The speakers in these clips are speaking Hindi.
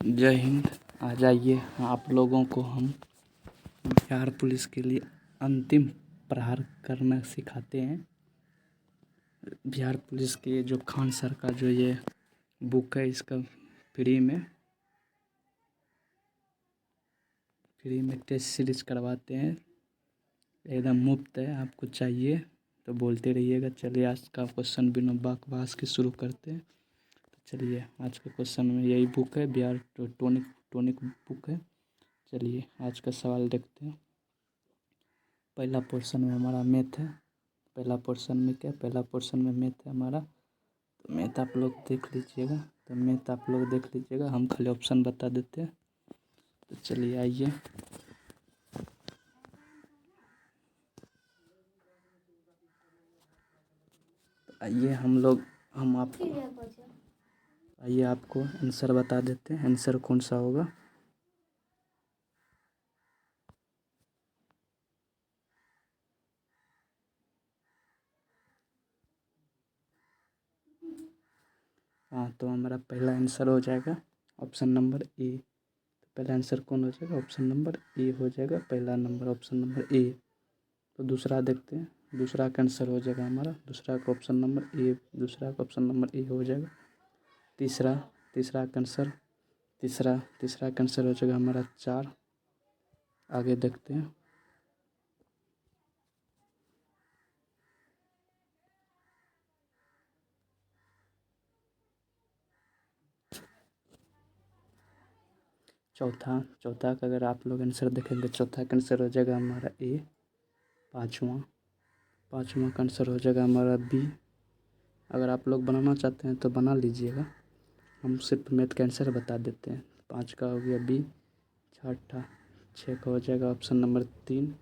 जय हिंद। आ जाइए आप लोगों को हम बिहार पुलिस के लिए अंतिम प्रहार करना सिखाते हैं। बिहार पुलिस के जो खान सर का जो ये बुक है, इसका फ्री में टेस्ट सीरीज करवाते हैं, एकदम मुफ्त है। आपको चाहिए तो बोलते रहिएगा। चलिए आज का क्वेश्चन बिना बकवास के शुरू करते हैं। तो चलिए आज का क्वेश्चन में यही बुक है, बिहार टॉनिक बुक है। चलिए आज का सवाल देखते हैं। पहला पोर्शन में हमारा मैथ है। पहला पोर्शन में मैथ है हमारा। तो मैथ आप लोग देख लीजिएगा। हम खाली ऑप्शन बता देते हैं। तो चलिए आइए। आइए आपको आंसर बता देते हैं। आंसर कौन सा होगा। हाँ, तो हमारा पहला आंसर हो जाएगा ऑप्शन नंबर ए। तो पहला आंसर कौन हो जाएगा? ऑप्शन नंबर ए हो जाएगा। पहला नंबर ऑप्शन नंबर ए। तो दूसरा देखते हैं। दूसरा का आंसर हो जाएगा हमारा, दूसरा का ऑप्शन नंबर ए हो जाएगा। तीसरा का आंसर हो जाएगा हमारा 4। आगे देखते हैं। चौथा का अगर आप लोग आंसर देखेंगे, चौथा का आंसर हो जाएगा हमारा ए। पाँचवा का आंसर हो जाएगा हमारा बी। अगर आप लोग बनाना चाहते हैं तो बना लीजिएगा, हम सिर्फ मैथ का आंसर बता देते हैं। 5 का हो गया बी। छठा 6 का हो जाएगा ऑप्शन नंबर 3।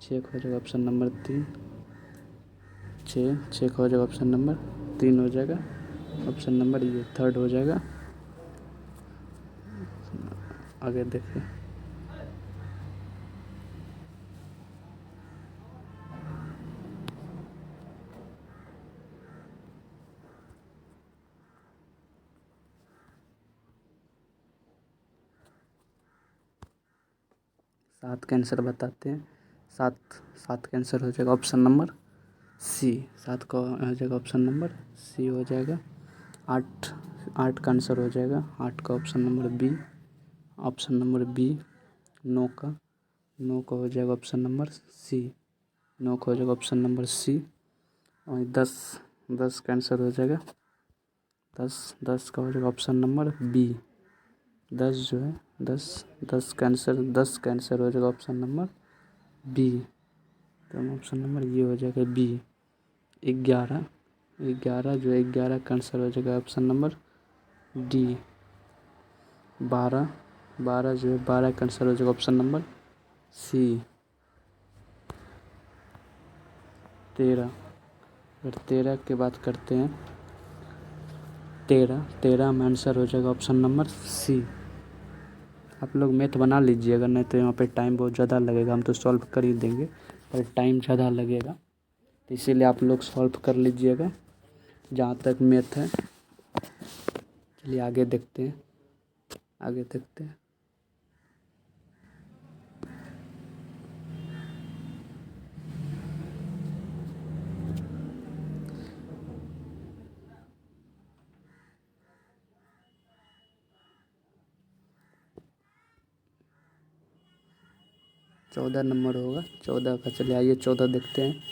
6 का हो जाएगा ऑप्शन नंबर 3। 6 का हो जाएगा ऑप्शन नंबर 3 हो जाएगा। ऑप्शन नंबर ये थर्ड हो जाएगा। आगे देखिए। 7 का आंसर बताते हैं। 7 का आंसर हो जाएगा ऑप्शन नंबर सी। 7 का हो जाएगा ऑप्शन नंबर सी हो जाएगा। 8 का आंसर हो जाएगा 8 का ऑप्शन नंबर बी। 9 का हो जाएगा ऑप्शन नंबर सी। 9 का हो जाएगा ऑप्शन नंबर सी। और 10 का आंसर हो जाएगा 10 का हो जाएगा ऑप्शन नंबर बी। 10 जो है 10 का आंसर हो जाएगा ऑप्शन नंबर बी। तो ऑप्शन नंबर ये हो जाएगा बी। 11 का आंसर हो जाएगा ऑप्शन नंबर डी। 12 का आंसर हो जाएगा ऑप्शन नंबर सी। 13 अगर 13 की बात करते हैं, 13 में आंसर हो जाएगा ऑप्शन नंबर सी। आप लोग मैथ बना लीजिएगा, नहीं तो यहाँ पे टाइम बहुत ज़्यादा लगेगा। हम तो सॉल्व कर ही देंगे पर टाइम ज़्यादा लगेगा, तो इसीलिए आप लोग सॉल्व कर लीजिएगा जहाँ तक मैथ है। चलिए आगे देखते हैं। 14 नंबर होगा। 14 का, चलिए आइए 14 देखते हैं।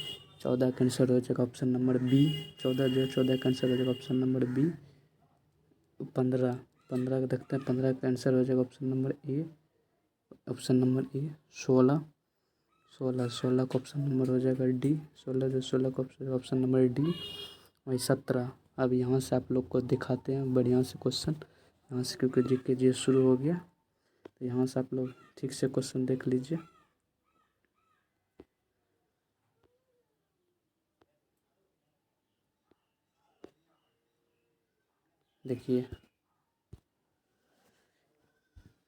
14 का आंसर हो जाएगा ऑप्शन नंबर बी। 14 का आंसर हो जाएगा ऑप्शन नंबर बी। 15 का देखते हैं। 15 का आंसर हो जाएगा ऑप्शन नंबर ए। 16 का ऑप्शन नंबर हो जाएगा डी। 16 का ऑप्शन नंबर डी। वही 17। अब यहाँ से आप लोग को दिखाते हैं बढ़िया से क्वेश्चन, यहाँ से, क्योंकि जीके जी शुरू हो गया। तो यहाँ से आप लोग ठीक से क्वेश्चन देख लीजिए। देखिए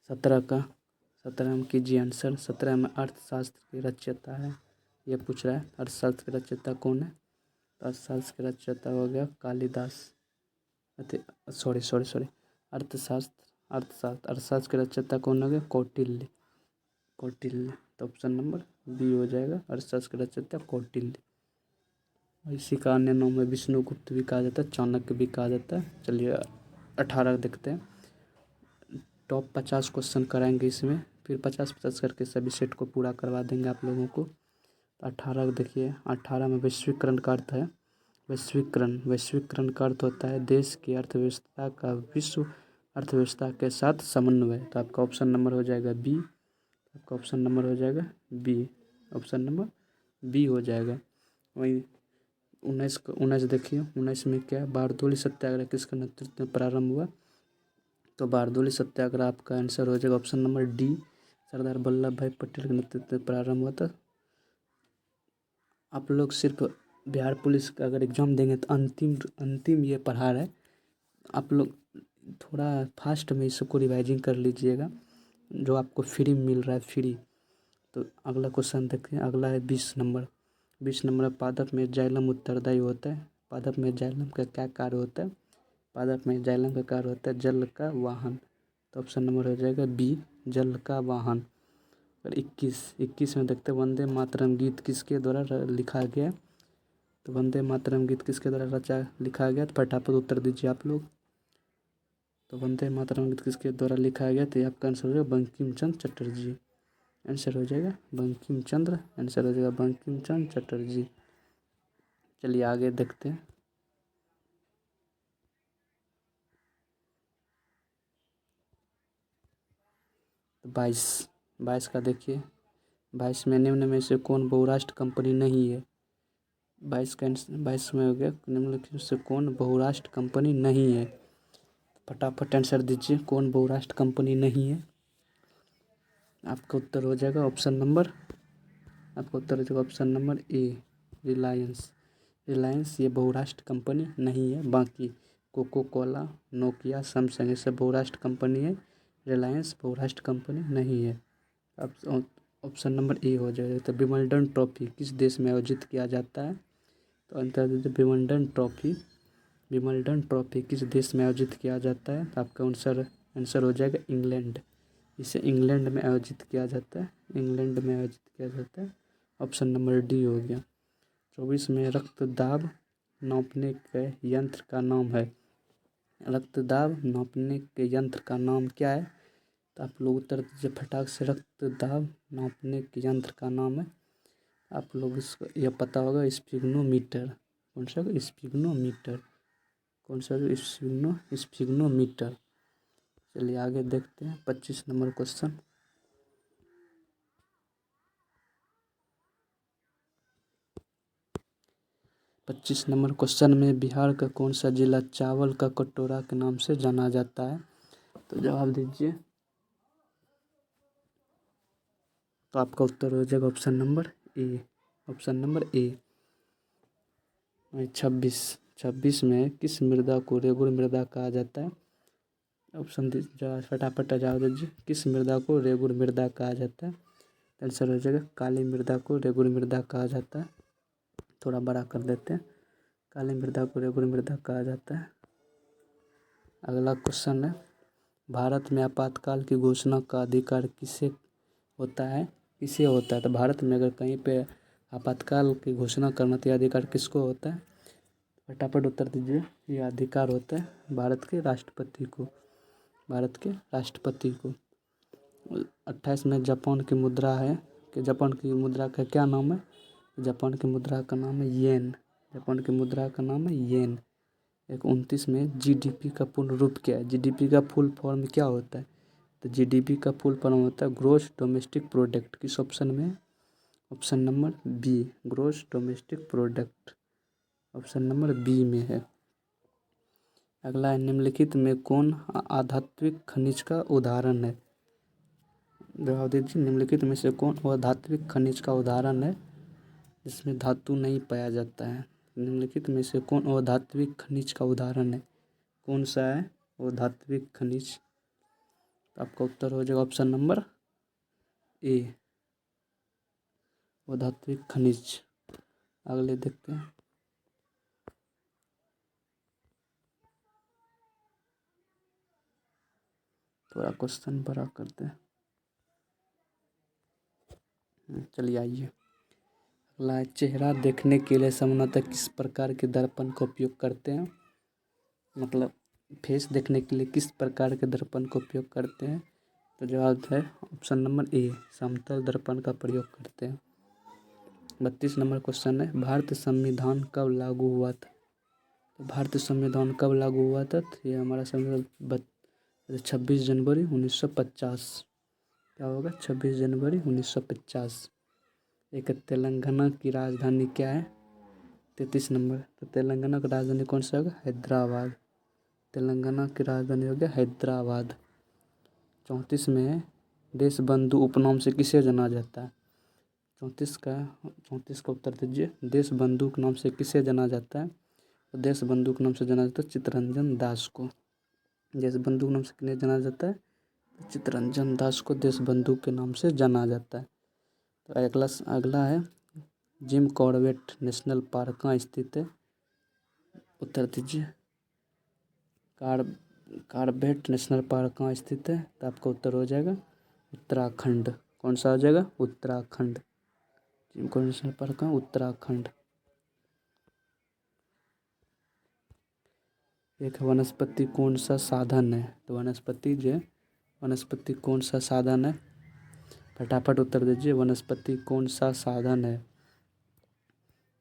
17 में कीजिए आंसर। 17 में अर्थशास्त्र की रचयिता है, ये पूछ रहा है अर्थशास्त्र की रचयिता कौन है। तो अर्थशास्त्र की रचयिता हो गया कालिदास। सॉरी, अर्थशास्त्र अर्थशास्त्र, अर्थशास्त्र के रचयिता कौन हो गए? कौटिल्य, कौटिल्य। तो ऑप्शन नंबर बी हो जाएगा, अर्थशास्त्र के रचयिता कौटिल्य। इसी का अन्य नाम है विष्णुगुप्त भी कहा जाता है, चाणक्य भी कहा जाता है। चलिए 18 देखते हैं। टॉप 50 क्वेश्चन कराएंगे इसमें, फिर 50-50 करके सभी सेट को पूरा करवा देंगे आप लोगों को। 18 देखिए, 18 में वैश्वीकरण का अर्थ है, वैश्वीकरण, वैश्वीकरण का अर्थ होता है देश की अर्थव्यवस्था का विश्व अर्थव्यवस्था के साथ समन्वय। तो आपका ऑप्शन नंबर हो जाएगा बी, आपका ऑप्शन नंबर हो जाएगा बी, ऑप्शन नंबर बी हो जाएगा। वही 19 देखिए, 19 में क्या है? बारदोली सत्याग्रह किसके नेतृत्व में प्रारंभ हुआ? तो बारदोली सत्याग्रह आपका आंसर हो जाएगा option number D, Sardar Vallabh भाई पटेल के नेतृत्व में प्रारंभ हुआ था। आप लोग सिर्फ बिहार पुलिस का अगर एग्ज़ाम देंगे तो अंतिम ये पढ़ा है, आप लोग थोड़ा फास्ट में इसको रिवाइजिंग कर लीजिएगा, जो आपको फ्री में मिल रहा है, फ्री। तो अगला क्वेश्चन देखते हैं, अगला है 20 नंबर। 20 नंबर पादप में जाइलम उत्तरदायी होता है। पादप में जाइलम का क्या कार्य होता है? पादप में जाइलम का कार्य होता है जल का वाहन। तो ऑप्शन नंबर हो जाएगा बी, जल का वाहन। और 21 में देखते हैं, वंदे मातरम गीत किसके द्वारा लिखा गया? तो वंदे मातरम गीत किसके द्वारा रचा लिखा गया? तो फटाफट उत्तर दीजिए आप लोग। तो वंदे मातरम गीत किसके द्वारा लिखा गया? तो आपका आंसर हो जाएगा बंकिम चंद्र चटर्जी, आंसर हो जाएगा बंकिम चंद्र, आंसर हो जाएगा बंकिम चंद्र चटर्जी। चलिए आगे देखते हैं। 22 का देखिए, 22 में निम्न में से कौन बहुराष्ट्र कंपनी नहीं है? 22 में हो गया, निम्नलिखित में से कौन बहुराष्ट्र कंपनी नहीं है? फटाफट आंसर दीजिए, कौन बहुराष्ट्र कंपनी नहीं है? आपका उत्तर हो जाएगा ऑप्शन नंबर, आपका उत्तर हो जाएगा option number A, Reliance. Reliance ये बहुराष्ट्र कंपनी नहीं है। बाकी कोको कोला, नोकिया, सैमसंग ये सब बहुराष्ट्र कंपनी है, रिलायंस बहुराष्ट्र कंपनी नहीं है। अब ऑप्शन नंबर ए हो जाएगा। तो विंबलडन ट्रॉफी किस देश में आयोजित किया जाता है? तो आंसर दीजिए, विंबलडन ट्रॉफी किस देश में आयोजित किया जाता है? आपका आंसर हो जाएगा इंग्लैंड। इसे इंग्लैंड में आयोजित किया जाता है, इंग्लैंड में आयोजित किया जाता है। ऑप्शन नंबर डी हो गया। 24 में रक्तदाब नापने के यंत्र का नाम है। रक्तदाब नापने के यंत्र का नाम क्या है? तो आप लोग उत्तर दीजिए फटाक से। रक्तदाब नापने के यंत्र का नाम है, आप लोग इसको यह पता होगा, स्फिग्नोमीटर। कौन सा? स्फिग्नोमीटर। कौन सा? स्फिग्नोमीटर। चलिए आगे देखते हैं 25 नंबर क्वेश्चन। 25 नंबर क्वेश्चन में बिहार का कौन सा जिला चावल का कटोरा के नाम से जाना जाता है? तो जवाब दीजिए। तो आपका उत्तर हो जाएगा option number A, option number A. 26 में किस मृदा को रेगुड़ मृदा कहा जाता है? ऑप्शन दीजिए फटाफट, जवाब दीजिए। किस मृदा को रेगुड़ मृदा कहा जाता है? आंसर हो जाएगा काली मृदा को रेगुड़ मृदा कहा जाता है। थोड़ा बड़ा कर देते हैं, काली मृदा को रेगुड़ मृदा कहा जाता है। अगला क्वेश्चन है, भारत में आपातकाल की घोषणा का अधिकार किसे होता है? किसे होता है? तो भारत में अगर कहीं पे आपातकाल की घोषणा करना तो यह अधिकार किसको होता है? फटाफट उत्तर दीजिए। यह अधिकार होता है भारत के राष्ट्रपति को, भारत के राष्ट्रपति को। 28 में जापान की मुद्रा है, कि जापान की मुद्रा का क्या नाम है? जापान की मुद्रा का नाम है येन, जापान की मुद्रा का नाम है येन। 29 में जीडीपी का पूर्ण रूप क्या है? जीडीपी का फुल फॉर्म क्या होता है? तो जीडीपी का फुल फॉर्म होता है ग्रॉस डोमेस्टिक प्रोडक्ट। किस ऑप्शन में? Option number B, gross domestic product, option number B में है। अगला है, निम्नलिखित में कौन आधात्विक खनिज का उदाहरण है? जवाब दीजिए, निम्नलिखित में से कौन अधात्विक खनिज का उदाहरण है जिसमें धातु नहीं पाया जाता है? निम्नलिखित में से कौन अधात्विक खनिज का उदाहरण है? कौन सा है अधात्विक खनिज? आपका उत्तर हो जाएगा ऑप्शन नंबर ए, अधात्विक खनिज। अगले देखते हैं, थोड़ा क्वेश्चन बड़ा करते हैं। चलिए आइए अगला है, चेहरा देखने के लिए सामान्यतः किस प्रकार के दर्पण का उपयोग करते हैं। मतलब फेस देखने के लिए किस प्रकार के दर्पण का उपयोग करते हैं। तो जवाब है ऑप्शन नंबर ए, समतल दर्पण का प्रयोग करते हैं। 32 नंबर क्वेश्चन है, भारतीय संविधान कब लागू हुआ था। तो भारतीय संविधान कब लागू हुआ था। तो ये हमारा संविधान 26 जनवरी 1950। क्या होगा 26 जनवरी 1950। एक तेलंगाना की राजधानी क्या है। 33 नंबर, तो तेलंगाना की राजधानी कौन सा होगा, हैदराबाद। तेलंगाना की राजधानी हो गया हैदराबाद। 34 में देश बंधु उपनाम से किसे जाना जाता है। 34 का उत्तर दीजिए। देश बंधु के नाम से किसे जाना जाता है। तो देश बंधु के नाम से जाना जाता है चित्तरंजन दास को। देश बंधु के नाम से किन्हें जाना जाता है, तो चित्तरंजन दास को देश बंधु के नाम से जाना जाता है। तो अगला है, जिम कॉर्बेट नेशनल पार्क कहाँ स्थित है। उत्तर दीजिए। कॉर्बेट नेशनल पार्क कहाँ स्थित है। तो आपका उत्तर हो जाएगा उत्तराखंड। कौन सा हो जाएगा, Uttarakhand. Jim Corbett national park कहाँ, उत्तराखंड। एक वनस्पति कौन सा साधन है। तो वनस्पति कौन सा साधन है। फटाफट उत्तर दीजिए, वनस्पति कौन सा साधन है।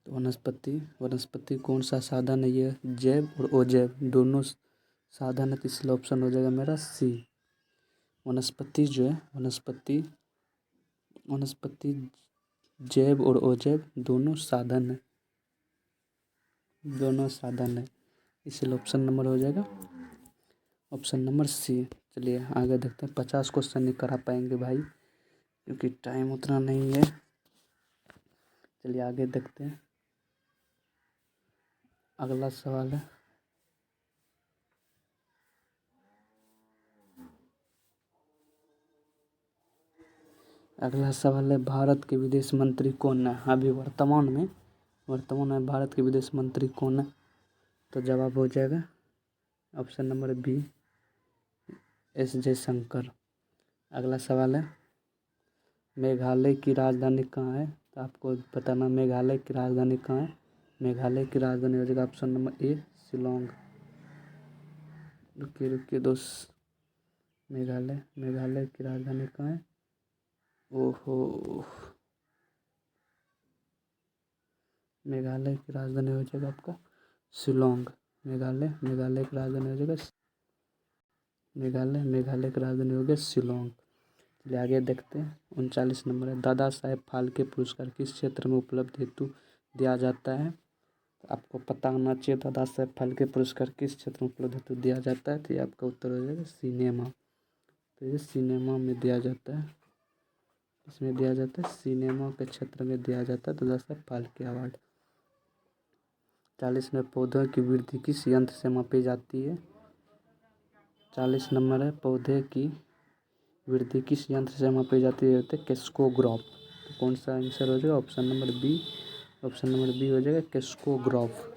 तो वनस्पति कौन सा साधन है। ये जैव और अजैव दोनों साधन है। तो इसलिए ऑप्शन हो जाएगा मेरा सी। वनस्पति जो है वनस्पति जैव और अजैव दोनों साधन है, इसलिए ऑप्शन नंबर हो जाएगा ऑप्शन नंबर सी। चलिए आगे देखते हैं। 50 क्वेश्चन नहीं करा पाएंगे भाई, क्योंकि टाइम उतना नहीं है। चलिए आगे देखते हैं। अगला सवाल है, भारत के विदेश मंत्री कौन है। अभी वर्तमान में भारत के विदेश मंत्री कौन है। तो जवाब हो जाएगा option number B, S Jaishankar. अगला सवाल है, मेघालय की राजधानी कहाँ है। तो आपको बताना मेघालय की राजधानी कहाँ है। मेघालय की राजधानी हो जाएगा ऑप्शन नंबर ए, शिलोंग। रुकिए दोस्त, मेघालय की राजधानी कहाँ है। ओहो, मेघालय की राजधानी हो जाएगा आपका शिलोंग। मेघालय की राजधानी हो जाएगा मेघालय की राजधानी हो गया शिलोंग। चलिए आगे देखते हैं। 39 नंबर है, दादा साहेब फाल्के पुरस्कार किस क्षेत्र में उपलब्ध हेतु दिया जाता है। तो आपको पता होना चाहिए दादा साहेब फाल्के पुरस्कार किस क्षेत्र में उपलब्ध हेतु दिया जाता है। तो ये आपका उत्तर हो जाएगा सिनेमा। तो ये सिनेमा में दिया जाता है, इसमें दिया जाता है सिनेमा के क्षेत्र में दिया जाता है दादा साहेब फाल्के अवार्ड। 40 में पौधों की वृद्धि किस यंत्र से मापी जाती है। 40 नंबर है, पौधे की वृद्धि किस यंत्र से मापी जाती है। केस्कोग्राफ। तो कौन सा आंसर हो जाएगा, ऑप्शन नंबर बी हो जाएगा केस्कोग्राफ।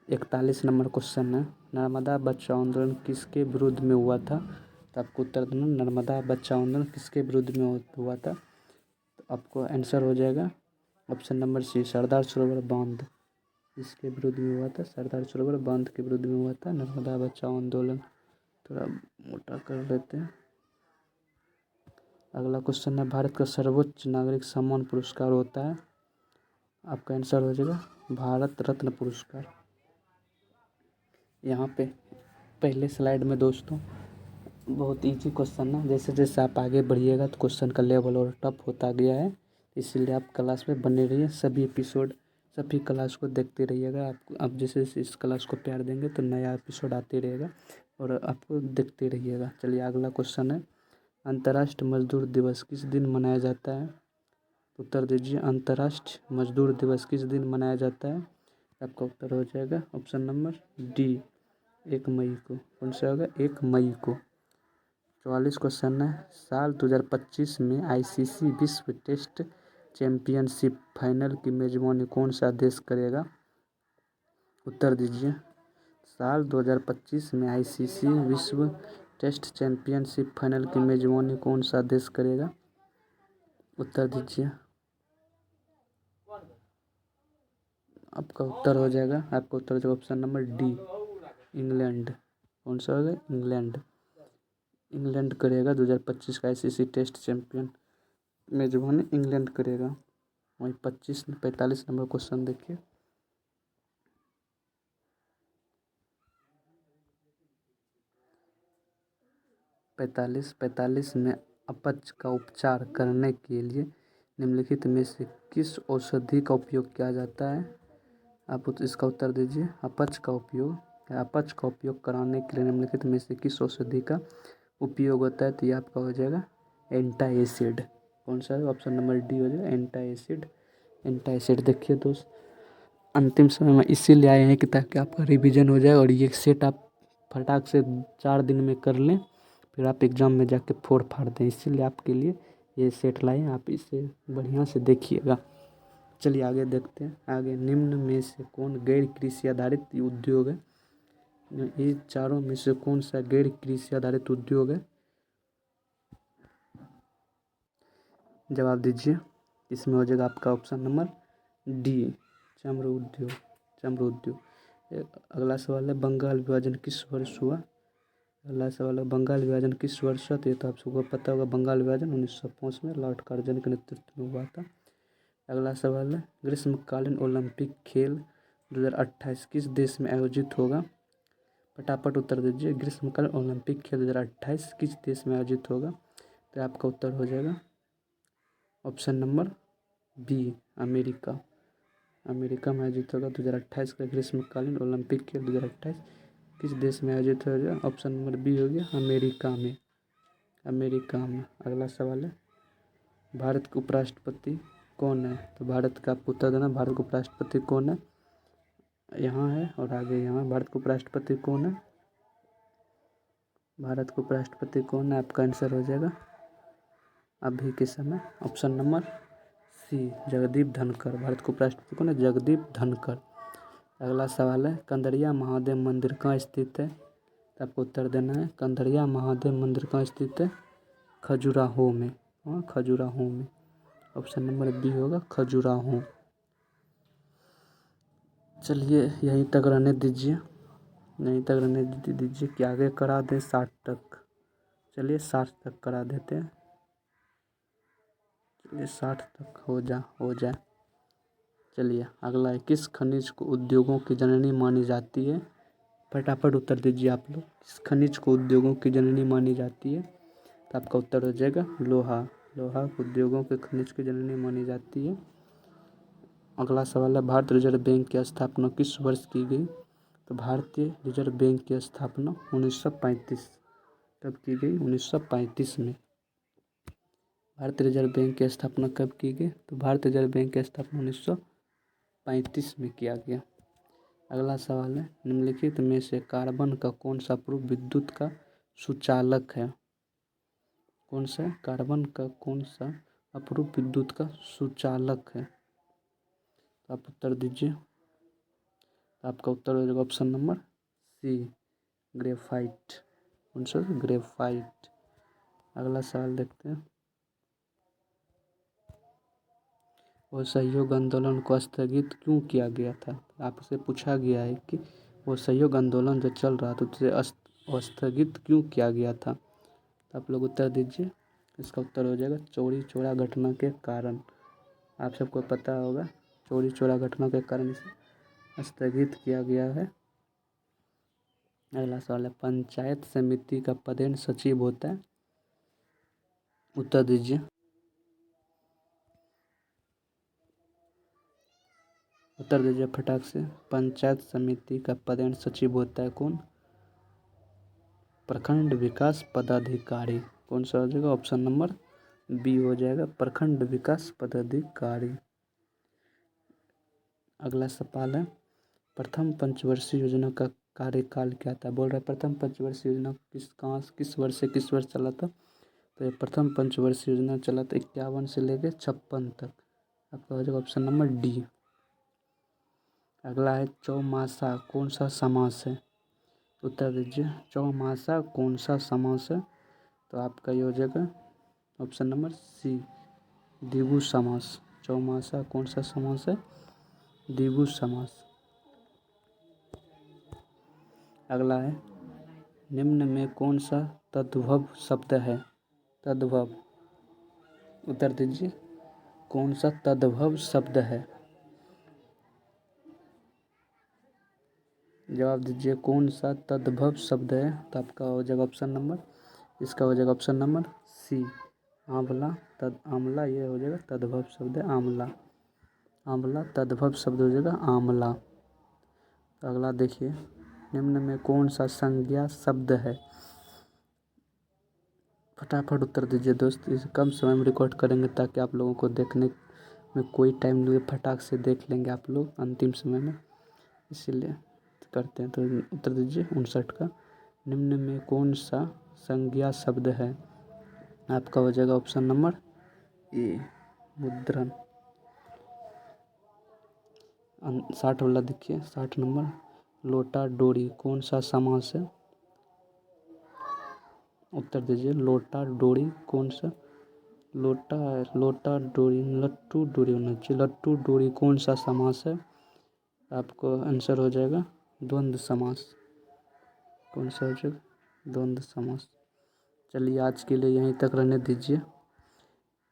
इकतालीस नंबर क्वेश्चन है, नर्मदा बचाओ आंदोलन किसके विरुद्ध में हुआ था। तो आपको उत्तर देना, नर्मदा बचाओ आंदोलन किसके विरुद्ध में हुआ था। तो आपको आंसर हो जाएगा ऑप्शन नंबर सी, सरदार सरोवर बांध। इसके विरुद्ध में हुआ था, सरदार सरोवर बांध के विरुद्ध में हुआ था नर्मदा बचाओ आंदोलन। थोड़ा मोटा कर लेते हैं। अगला क्वेश्चन है, भारत का सर्वोच्च नागरिक सम्मान पुरस्कार होता है। आपका आंसर हो जाएगा भारत रत्न पुरस्कार। यहाँ पे पहले स्लाइड में दोस्तों बहुत ईजी क्वेश्चन है, जैसे जैसे आप आगे बढ़िएगा तो क्वेश्चन का लेवल और टफ होता गया है, इसीलिए आप क्लास में बने रहिए। सभी क्लास को देखते रहिएगा। आप जैसे जैसे इस क्लास को प्यार देंगे तो नया एपिसोड आते रहेगा और आपको देखते रहिएगा। चलिए अगला क्वेश्चन है, अंतर्राष्ट्रीय मजदूर दिवस किस दिन मनाया जाता है। उत्तर दीजिए, अंतर्राष्ट्रीय मजदूर दिवस किस दिन मनाया जाता है। आपका उत्तर हो जाएगा ऑप्शन नंबर डी, 1 मई को। कौन सा होगा? 1 मई को। 44 क्वेश्चन है। साल 2025 में आईसीसी विश्व टेस्ट चैंपियनशिप फाइनल की मेजबानी कौन सा देश करेगा? उत्तर दीजिए। साल 2025 में आईसीसी विश्व टेस्ट चैंपियनशिप फाइनल की मेजबानी कौन सा देश करेगा? उत्तर दीजिए। आपका उत्तर हो जाएगा ऑप्शन नंबर डी, इंग्लैंड। कौन सा होगा? इंग्लैंड। इंग्लैंड करेगा 2025 का आईसीसी टेस्ट चैंपियन मेजबानी इंग्लैंड करेगा। वही 45 नंबर क्वेश्चन देखिए। पैंतालीस में अपच का उपचार करने के लिए निम्नलिखित में से किस औषधि का उपयोग किया जाता है? आप इसका उत्तर दीजिए। अपच का उपयोग कराने के लिए निम्नलिखित में से किस औषधि का उपयोग होता है? तो ये आपका हो जाएगा एंटी एसिड। कौन सा है? ऑप्शन नंबर डी हो जाएगा एंटी एसिड। देखिए दोस्त, अंतिम समय में इसीलिए आए हैं कि ताकि आपका रिवीजन हो जाए और ये सेट आप फटाक से 4 दिन में कर लें, फिर आप एग्ज़ाम में जाके फोड़ फाड़ दें। इसीलिए आपके लिए ये सेट लाए हैं, आप इसे बढ़िया से देखिएगा। चलिए आगे देखते हैं। आगे, निम्न में से कौन गैर कृषि आधारित उद्योग है? ये चारों में से कौन सा गैर कृषि आधारित उद्योग है? जवाब दीजिए। इसमें हो जाएगा आपका ऑप्शन नंबर डी, चम्र उद्योग। अगला सवाल है, बंगाल विभाजन किस वर्ष हुआ? अगला सवाल है, बंगाल विभाजन किस वर्ष हुआ? तो ये तो आप सबको पता होगा, बंगाल विभाजन 1905 में लॉर्ड कार्जन के नेतृत्व में हुआ था। अगला सवाल है, ग्रीष्मकालीन ओलंपिक खेल 2028 किस देश में आयोजित होगा? फटाफट उत्तर दीजिए। ग्रीष्मकालीन ओलंपिक खेल 2028 किस देश में आयोजित होगा? तो आपका उत्तर हो जाएगा option number B, America. America में आयोजित होगा 2028 का ग्रीष्मकालीन ओलंपिक खेल 2028 किस देश में आयोजित हो गया? ऑप्शन नंबर बी हो गया, अमेरिका में। अगला सवाल है, भारत के उपराष्ट्रपति कौन है? तो भारत का आपको उत्तर देना, भारत के उपराष्ट्रपति कौन है? यहाँ है और आगे यहाँ। भारत के उपराष्ट्रपति कौन है? भारत के उपराष्ट्रपति कौन है? आपका आंसर हो जाएगा अभी के समय option number C, Jagdeep Dhankhar. Bharat के उपराष्ट्रपति कौन है? जगदीप धनखड़। अगला सवाल है, कंदरिया महादेव मंदिर कहाँ स्थित है? तो आपको उत्तर देना है, कंदरिया महादेव मंदिर कहाँ स्थित है? खजुराहो में। हाँ, खजुराहो में। ऑप्शन नंबर बी होगा, खजुराहो। चलिए यहीं तक रहने दीजिए कि आगे करा दें 60 तक। चलिए 60 तक करा देते हैं। चलिए 60 तक हो जाए। चलिए अगला है, किस खनिज को उद्योगों की जननी मानी जाती है? फटाफट उत्तर दीजिए आप लोग। किस खनिज को उद्योगों की जननी मानी जाती है? तो आपका उत्तर हो जाएगा लोहा। उद्योगों के खनिज की जननी मानी जाती है। अगला सवाल है, भारतीय रिजर्व बैंक की स्थापना किस वर्ष की गई? तो भारतीय रिजर्व बैंक की स्थापना 1935 कब की गई? 1935 में। भारतीय रिजर्व बैंक की स्थापना कब की गई? तो भारतीय रिजर्व बैंक की स्थापना 1935 में किया गया। अगला सवाल है, निम्नलिखित में से कार्बन का कौन सा अपूर्व विद्युत का सुचालक है? कौन सा? कार्बन का कौन सा अपूर्व विद्युत का सुचालक है? तो आप उत्तर दीजिए। आपका उत्तर हो जाएगा ऑप्शन नंबर सी, ग्रेफाइट। कौन सा? ग्रेफाइट। अगला सवाल देखते हैं, वो सहयोग आंदोलन को स्थगित क्यों किया गया था? आपसे पूछा गया है कि वो सहयोग आंदोलन जो चल रहा था उसे स्थगित क्यों किया गया था? तो आप लोग उत्तर दीजिए। इसका उत्तर हो जाएगा चौरी चौरा घटना के कारण। आप सबको पता होगा, चौरी चौरा घटना के कारण इसे स्थगित किया गया है। अगला सवाल है, पंचायत समिति का पदेन सचिव होता है? उत्तर दीजिए। उत्तर दीजिए फटाक से। पंचायत समिति का पदेन सचिव होता है कौन? प्रखंड विकास पदाधिकारी। कौन सा हो जाएगा? ऑप्शन नंबर बी हो जाएगा, प्रखंड विकास पदाधिकारी। अगला सवाल है, प्रथम पंचवर्षीय योजना का कार्यकाल क्या था। बोल रहा है प्रथम पंचवर्षीय योजना किस वर्ष से किस वर्ष चला था। तो ये प्रथम पंचवर्षीय योजना चला था 51 से लेकर 56 तक। आपका हो जाएगा ऑप्शन नंबर डी। अगला है चौमासा कौन सा समास है। उत्तर दीजिए चौमासा कौन सा समास है। तो आपका ये हो जाएगा ऑप्शन नंबर सी द्विगु समास। चौमासा कौन सा समास है, द्विगु समास। अगला है निम्न में कौन सा तद्भव शब्द है। तद्भव, उत्तर दीजिए कौन सा तद्भव शब्द है। जवाब दीजिए कौन सा तद्भव शब्द है। तो आपका हो जाएगा ऑप्शन नंबर, इसका हो जाएगा ऑप्शन नंबर सी आंवला। आंवला ये हो जाएगा तद्भव शब्द है आंवला। आंवला तद्भव शब्द हो जाएगा आंवला। तो अगला देखिए निम्न में कौन सा संज्ञा शब्द है। फटाफट उत्तर दीजिए दोस्त, इसे कम समय में रिकॉर्ड करेंगे ताकि आप लोगों को देखने में कोई टाइम नहीं, फटाक से देख लेंगे आप लोग अंतिम समय में, इसीलिए करते हैं। तो उत्तर दीजिए 59 का। निम्न में कौन सा संज्ञा शब्द है। आपका हो जाएगा ऑप्शन नंबर ए मुद्रण। 60 वाला देखिए 60 नंबर लोटा डोरी कौन सा समास है। उत्तर दीजिए लोटा डोरी कौन सा। लोटा डोरी लट्टू डोरी होना चाहिए। लट्टू डोरी कौन सा समास है। आपको आंसर हो जाएगा द्वंद्व समास। कौन सा हो जाएगा द्वंद्व समास। चलिए आज के लिए यहीं तक रहने दीजिए।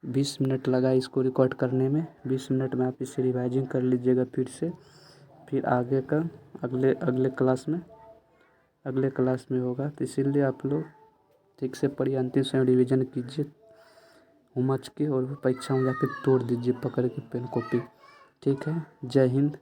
20 मिनट लगा इसको रिकॉर्ड करने में। 20 मिनट में आप इसे रिवाइजिंग कर लीजिएगा फिर से। फिर आगे का अगले क्लास में होगा। तो इसीलिए आप लोग ठीक से पढ़िए, अंतिम समय रिवीजन कीजिए उमच के, और परीक्षा में जाके तोड़ दीजिए पकड़ के पेन कॉपी। ठीक है, जय हिंद।